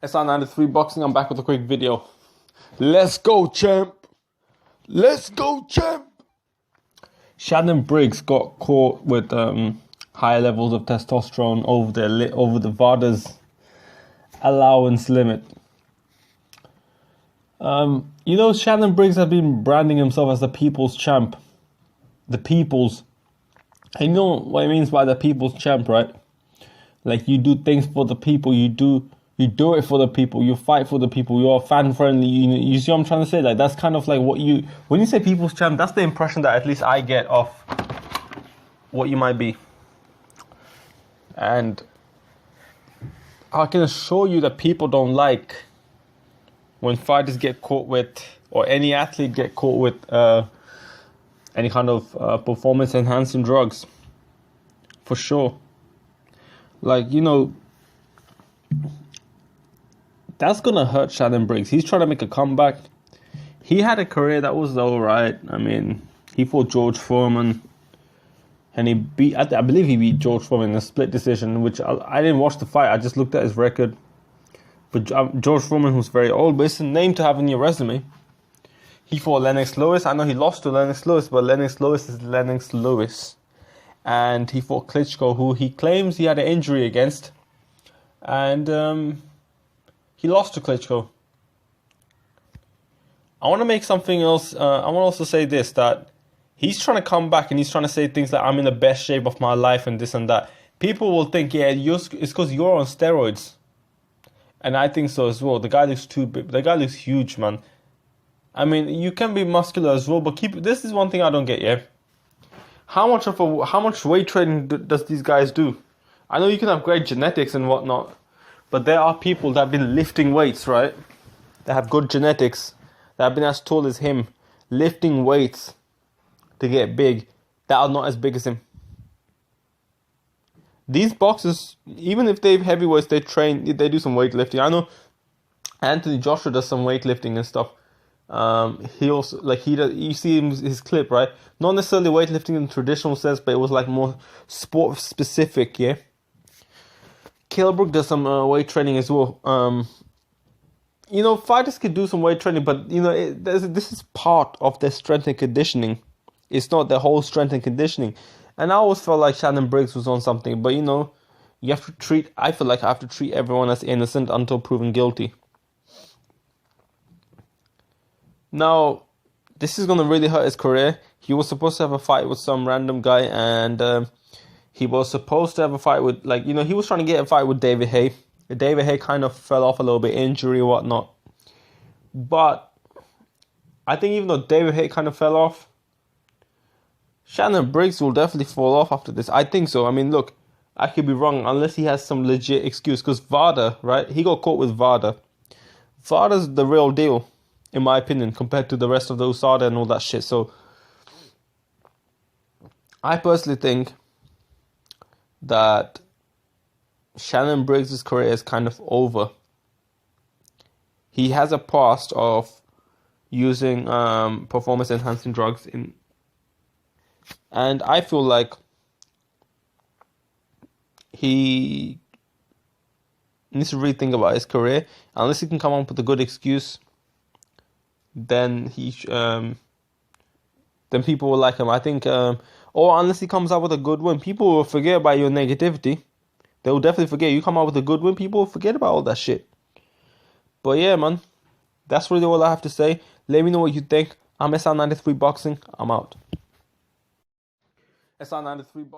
SR93 Boxing, I'm back with a quick video. Let's go, champ! Let's go, champ! Shannon Briggs got caught with high levels of testosterone over the Vada's allowance limit. Shannon Briggs has been branding himself as the people's champ. The people's. And you know what it means by the people's champ, right? Like, you do things for the people, you do it for the people, you fight for the people, you're fan friendly, you see what I'm trying to say? Like, that's kind of like when you say people's champ, that's the impression that at least I get of what you might be. And I can assure you that people don't like when fighters get caught with, or any athlete get caught with any kind of performance enhancing drugs. For sure. Like, that's going to hurt Shannon Briggs. He's trying to make a comeback. He had a career that was alright. I mean, he fought George Foreman. And he beat, I believe he beat George Foreman in a split decision, which I didn't watch the fight. I just looked at his record. But George Foreman, who's very old, but it's a name to have in your resume. He fought Lennox Lewis. I know he lost to Lennox Lewis, but Lennox Lewis is Lennox Lewis. And he fought Klitschko, who he claims he had an injury against. And he lost to Klitschko. I want to make something else. I want to also say this, that he's trying to come back and he's trying to say things like, I'm in the best shape of my life and this and that. People will think, yeah, it's because you're on steroids. And I think so as well. The guy looks too big. The guy looks huge, man. I mean, you can be muscular as well, but this is one thing I don't get, yeah? How much weight training does these guys do? I know you can have great genetics and whatnot, but there are people that have been lifting weights, right? That have good genetics, that have been as tall as him, lifting weights to get big, that are not as big as him. These boxers, even if they're heavyweights, they do some weightlifting. I know Anthony Joshua does some weightlifting and stuff. He also, you see his clip, right? Not necessarily weightlifting in the traditional sense, but it was like more sport specific, yeah? Kilbrook does some weight training as well. Fighters can do some weight training, but this is part of their strength and conditioning. It's not the whole strength and conditioning. And I always felt like Shannon Briggs was on something, but I feel like I have to treat everyone as innocent until proven guilty. Now, this is going to really hurt his career. He was supposed to have a fight with some random guy, and he was supposed to have a fight with, he was trying to get a fight with David Haye. David Haye kind of fell off a little bit, injury or whatnot. But I think even though David Haye kind of fell off, Shannon Briggs will definitely fall off after this. I think so. I mean, look, I could be wrong unless he has some legit excuse. Because Vada, right? He got caught with Vada. Vada's the real deal, in my opinion, compared to the rest of the USADA and all that shit. So, I personally think that Shannon Briggs' career is kind of over. He has a past of using performance-enhancing drugs and I feel like he needs to really think about his career. Unless he can come up with a good excuse, then then people will like him. I think, or unless he comes out with a good win, people will forget about your negativity. They will definitely forget. You come out with a good win, people will forget about all that shit. But yeah, man, that's really all I have to say. Let me know what you think. I'm SR93 Boxing. I'm out. SR93 Boxing.